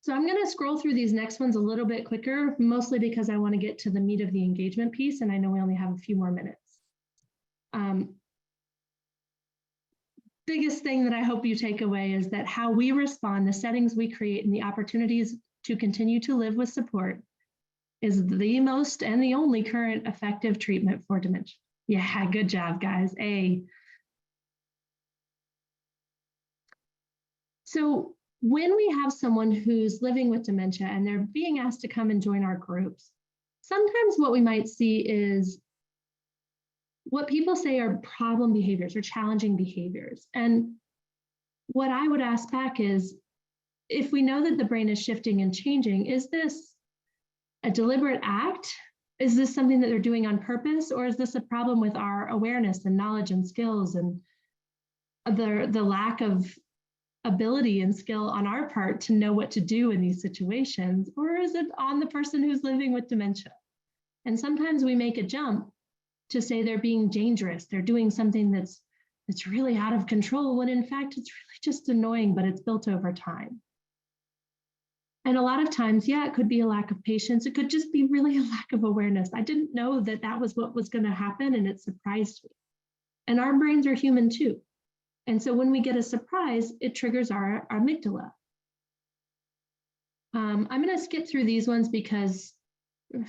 So I'm going to scroll through these next ones a little bit quicker, mostly because I want to get to the meat of the engagement piece, and I know we only have a few more minutes. Biggest thing that I hope you take away is that how we respond, the settings we create, and the opportunities to continue to live with support is the most and the only current effective treatment for dementia. Yeah, good job, guys. A. So when we have someone who's living with dementia and they're being asked to come and join our groups, sometimes what we might see is what people say are problem behaviors or challenging behaviors. And what I would ask back is, if we know that the brain is shifting and changing, is this a deliberate act? Is this something that they're doing on purpose? Or is this a problem with our awareness and knowledge and skills and the lack of ability and skill on our part to know what to do in these situations? Or is it on the person who's living with dementia? And sometimes we make a jump to say they're being dangerous. They're doing something that's really out of control, when in fact, it's really just annoying, but it's built over time. And a lot of times, yeah, it could be a lack of patience. It could just be really a lack of awareness. I didn't know that that was what was going to happen, and it surprised me. And our brains are human too. And so when we get a surprise, it triggers our amygdala. I'm going to skip through these ones because,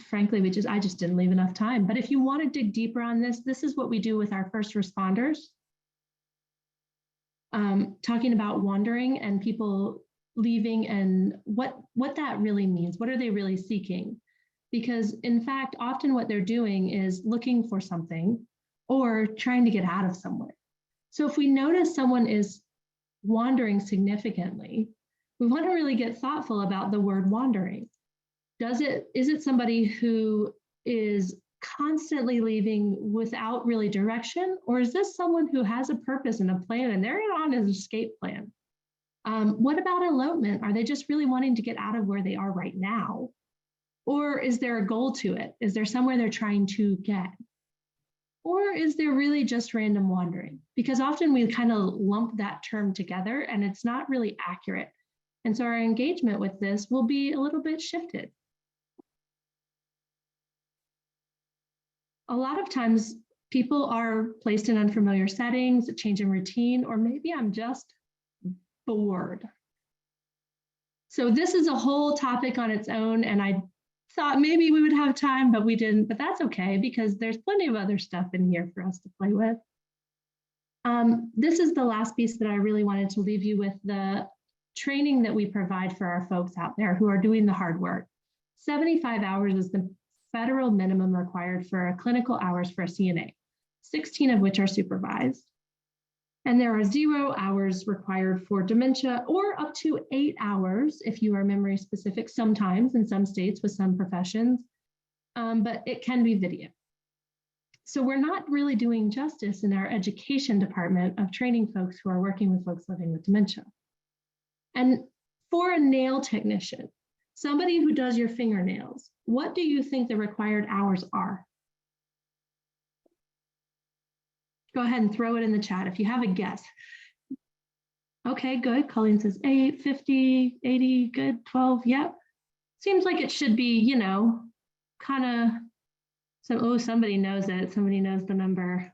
frankly, I just didn't leave enough time. But if you want to dig deeper on this, this is what we do with our first responders. Talking about wandering and people leaving and what that really means. What are they really seeking? Because in fact, often what they're doing is looking for something or trying to get out of somewhere. So if we notice someone is wandering significantly, we want to really get thoughtful about the word wandering. Is it somebody who is constantly leaving without really direction? Or is this someone who has a purpose and a plan and they're on an escape plan? What about elopement? Are they just really wanting to get out of where they are right now? Or is there a goal to it? Is there somewhere they're trying to get? Or is there really just random wandering? Because often we kind of lump that term together and it's not really accurate. And so our engagement with this will be a little bit shifted. A lot of times people are placed in unfamiliar settings, a change in routine, or maybe I'm just bored. So this is a whole topic on its own, and I thought maybe we would have time, but we didn't, but that's okay because there's plenty of other stuff in here for us to play with. This is the last piece that I really wanted to leave you with, the training that we provide for our folks out there who are doing the hard work. 75 hours is the federal minimum required for clinical hours for a CNA, 16 of which are supervised. And there are 0 hours required for dementia, or up to 8 hours if you are memory specific, sometimes in some states with some professions, but it can be video. So we're not really doing justice in our education department of training folks who are working with folks living with dementia. And for a nail technician, somebody who does your fingernails, what do you think the required hours are? Go ahead and throw it in the chat if you have a guess. Okay, good. Colleen says 8, 50, 80, good, 12, yep. Seems like it should be, you know, kind of, so, oh, somebody knows it. Somebody knows the number.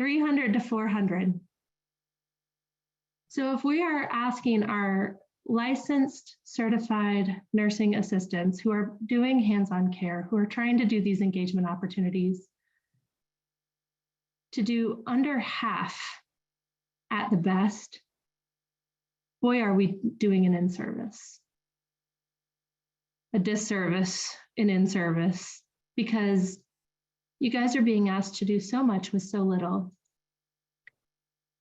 300 to 400. So if we are asking our licensed certified nursing assistants who are doing hands-on care, who are trying to do these engagement opportunities, to do under half at the best, boy, are we doing an in-service. A disservice in in-service, because you guys are being asked to do so much with so little.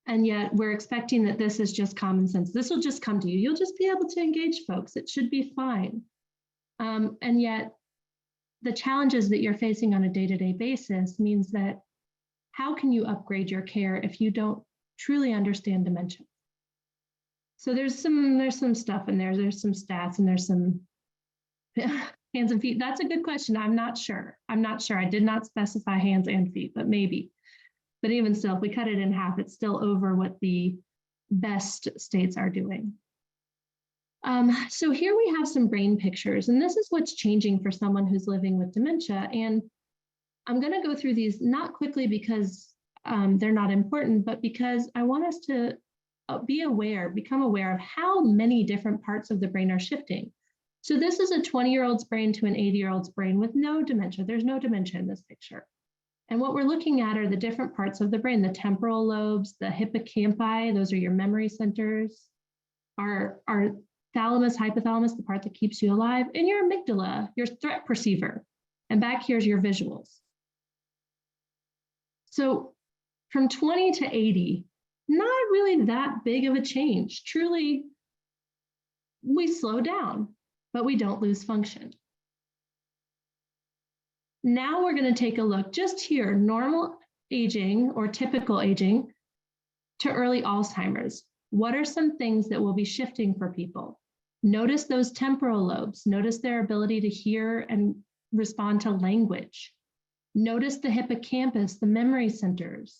And yet we're expecting that this is just common sense. This will just come to you. You'll just be able to engage folks. It should be fine. And yet the challenges that you're facing on a day-to-day basis means that how can you upgrade your care if you don't truly understand dementia? So there's some stuff in there. There's some stats and there's some hands and feet. That's a good question. I'm not sure. I did not specify hands and feet, but maybe. But even still, if we cut it in half, it's still over what the best states are doing. So here we have some brain pictures, and this is what's changing for someone who's living with dementia. And I'm going to go through these not quickly because they're not important, but because I want us to become aware of how many different parts of the brain are shifting. So this is a 20-year-old's brain to an 80-year-old's brain with no dementia. There's no dementia in this picture. And what we're looking at are the different parts of the brain, the temporal lobes, the hippocampi, those are your memory centers, our thalamus, hypothalamus, the part that keeps you alive, and your amygdala, your threat perceiver. And back here's your visuals. So from 20 to 80, not really that big of a change. Truly, we slow down, but we don't lose function. Now we're going to take a look just here, normal aging or typical aging to early Alzheimer's. What are some things that will be shifting for people? Notice those temporal lobes. Notice their ability to hear and respond to language. Notice the hippocampus, the memory centers.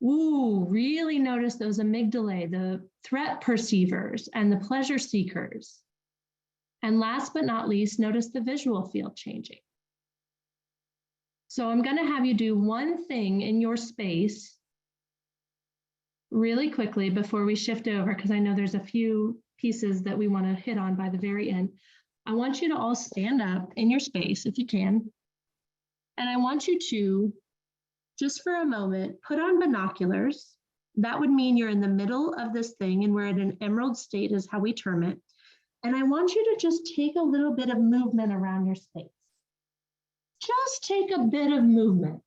Ooh, really notice those amygdalae, the threat perceivers and the pleasure seekers. And last but not least, notice the visual field changing. So I'm going to have you do one thing in your space really quickly before we shift over, because I know there's a few pieces that we want to hit on by the very end. I want you to all stand up in your space if you can. And I want you to, just for a moment, put on binoculars. That would mean you're in the middle of this thing and we're at an emerald state is how we term it. And I want you to just take a little bit of movement around your space. Just take a bit of movement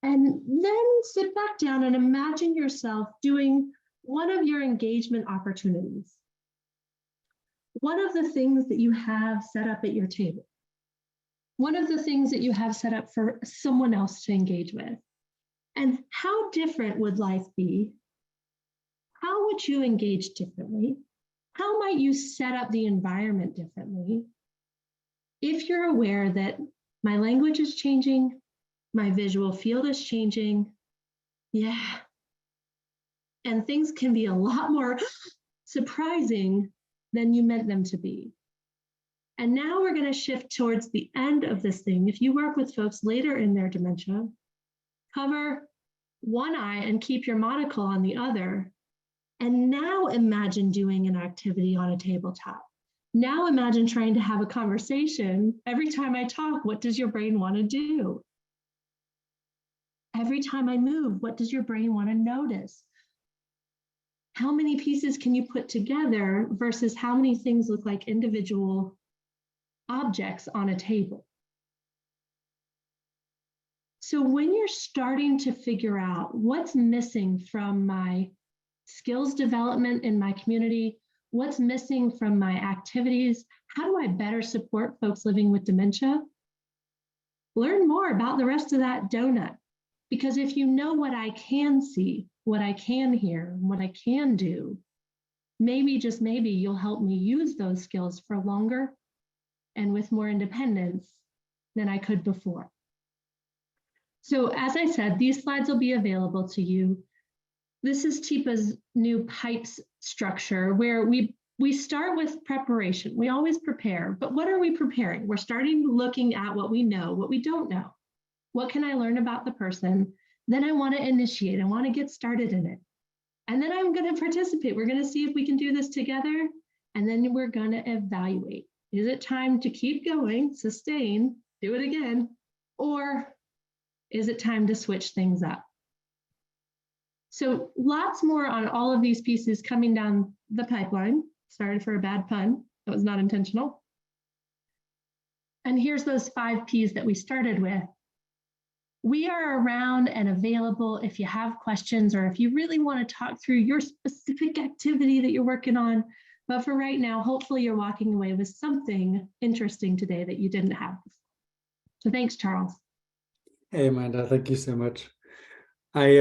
and then sit back down and imagine yourself doing one of your engagement opportunities. One of the things that you have set up at your table. One of the things that you have set up for someone else to engage with. And how different would life be? How would you engage differently? How might you set up the environment differently? If you're aware that my language is changing, my visual field is changing, yeah. And things can be a lot more surprising than you meant them to be. And now we're going to shift towards the end of this thing. If you work with folks later in their dementia, cover one eye and keep your monocle on the other. And now imagine doing an activity on a tabletop. Now imagine trying to have a conversation. Every time I talk, what does your brain want to do? Every time I move, what does your brain want to notice? How many pieces can you put together versus how many things look like individual objects on a table? So when you're starting to figure out what's missing from my skills development in my community, what's missing from my activities, how do I better support folks living with dementia? Learn more about the rest of that donut. Because if you know what I can see, what I can hear, what I can do, maybe, just maybe, you'll help me use those skills for longer and with more independence than I could before. So as I said, these slides will be available to you. This is TIPA's new PIPES structure, where we start with preparation. We always prepare, but what are we preparing? We're starting looking at what we know, what we don't know. What can I learn about the person? Then I want to initiate, I want to get started in it. And then I'm going to participate. We're going to see if we can do this together. And then we're going to evaluate. Is it time to keep going, sustain, do it again? Or is it time to switch things up? So lots more on all of these pieces coming down the pipeline. Sorry for a bad pun. That was not intentional. And here's those 5 Ps that we started with. We are around and available if you have questions or if you really want to talk through your specific activity that you're working on. But for right now, hopefully you're walking away with something interesting today that you didn't have before. So thanks, Charles. Hey, Amanda, thank you so much. Thank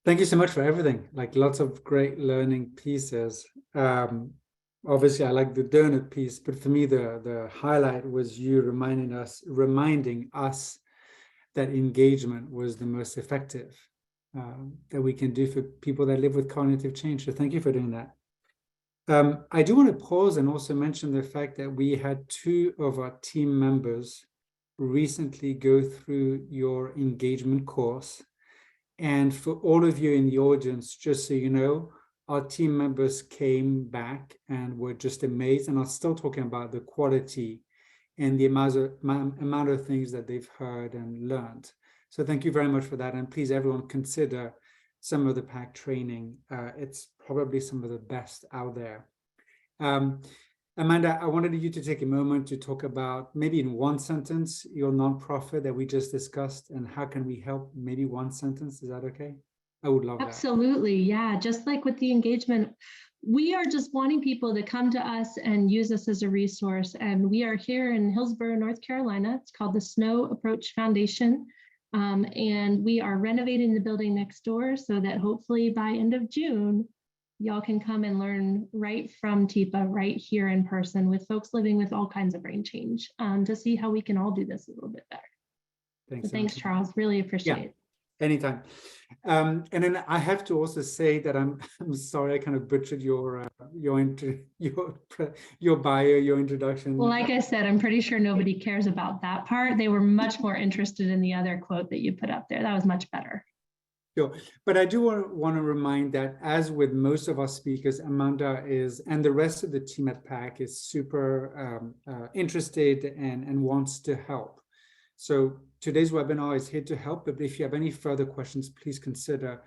you so much for everything, like lots of great learning pieces. Obviously, I like the donut piece, but for me, the highlight was you reminding us that engagement was the most effective that we can do for people that live with cognitive change. So thank you for doing that. I do want to pause and also mention the fact that we had 2 of our team members recently go through your engagement course. And for all of you in the audience, just so you know, our team members came back and were just amazed and are still talking about the quality and the amount of things that they've heard and learned. So thank you very much for that. And please, everyone, consider some of the PAC training. It's probably some of the best out there. Amanda, I wanted you to take a moment to talk about, maybe in one sentence, your nonprofit that we just discussed and how can we help, maybe one sentence. Is that okay? I would love that. Absolutely. Yeah. Just like with the engagement, we are just wanting people to come to us and use us as a resource. And we are here in Hillsborough, North Carolina. It's called the Snow Approach Foundation. And we are renovating the building next door so that hopefully by end of June, y'all can come and learn right from TIPA right here in person with folks living with all kinds of brain change to see how we can all do this a little bit better. Thanks, So thanks, Charles. Really appreciate it. Anytime. And then I have to also say that I'm sorry I kind of butchered your bio, your introduction. Well, like I said, I'm pretty sure nobody cares about that part. They were much more interested in the other quote that you put up there. That was much better. Sure. But I do want to remind that, as with most of our speakers, Amanda is, and the rest of the team at PAC is super interested and wants to help. So today's webinar is here to help, but if you have any further questions, please consider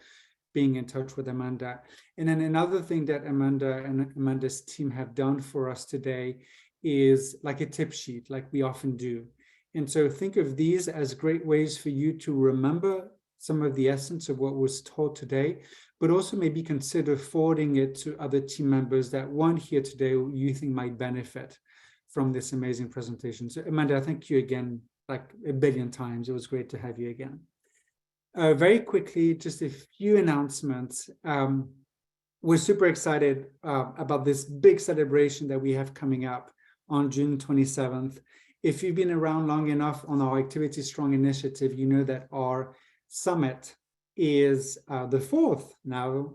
being in touch with Amanda. And then another thing that Amanda and Amanda's team have done for us today is like a tip sheet, like we often do. And so think of these as great ways for you to remember some of the essence of what was taught today, but also maybe consider forwarding it to other team members that weren't here today who you think might benefit from this amazing presentation. So Amanda, thank you again, like a billion times. It was great to have you again. Very quickly, just a few announcements. We're super excited about this big celebration that we have coming up on June 27th. If you've been around long enough on our Activity Strong initiative, you know that our summit is the 4th now,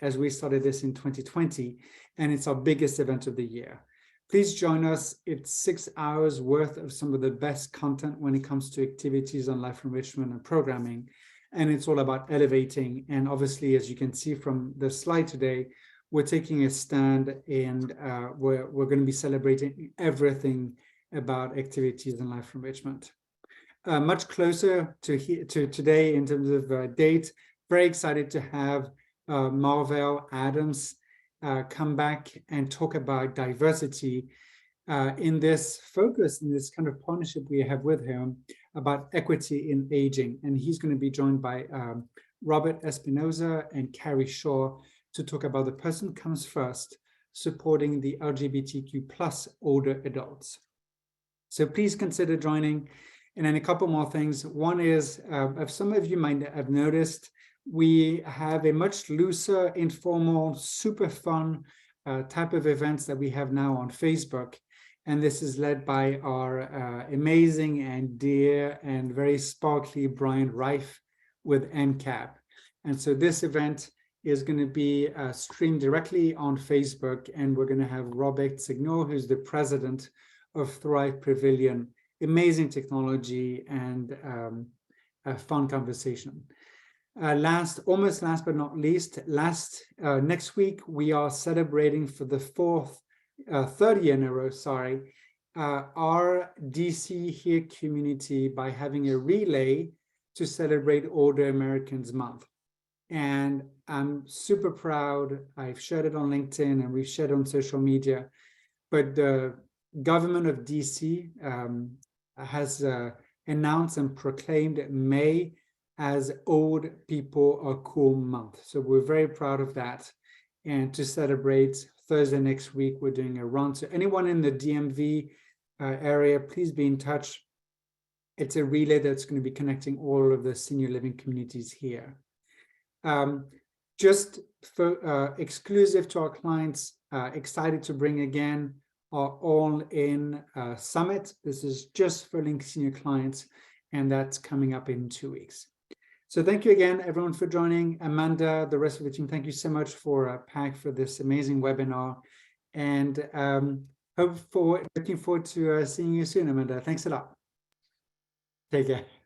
as we started this in 2020, and it's our biggest event of the year. Please join us. It's 6 hours worth of some of the best content when it comes to activities on life enrichment and programming. And it's all about elevating. And obviously, as you can see from the slide today, we're taking a stand and we're going to be celebrating everything about activities and life enrichment. Much closer to today in terms of date, very excited to have Marvell Adams come back and talk about diversity. in this focus, in this kind of partnership we have with him about equity in aging. And he's going to be joined by Robert Espinoza and Carrie Shaw to talk about the person comes first, supporting the LGBTQ plus older adults. So please consider joining. And then a couple more things. One is, if some of you might have noticed, we have a much looser, informal, super fun type of events that we have now on Facebook. And this is led by our amazing and dear and very sparkly Brian Reif with NCAP. And so this event is going to be streamed directly on Facebook. And we're going to have Robert Signor, who's the president of Thrive Pavilion. Amazing technology and a fun conversation. Almost last but not least, next week we are celebrating for the third year in a row, our DC Here community by having a relay to celebrate Older Americans Month. And I'm super proud. I've shared it on LinkedIn and we've shared on social media, but the government of DC has announced and proclaimed May as Old People Are Cool Month. So we're very proud of that. And to celebrate, Thursday next week, we're doing a run. So anyone in the DMV area, please be in touch. It's a relay that's going to be connecting all of the senior living communities here. Just for exclusive to our clients, excited to bring again our all-in summit. This is just for Link Senior clients, and that's coming up in 2 weeks. So thank you again, everyone, for joining. Amanda, the rest of the team, thank you so much for PAC for this amazing webinar. And looking forward to seeing you soon, Amanda. Thanks a lot. Take care.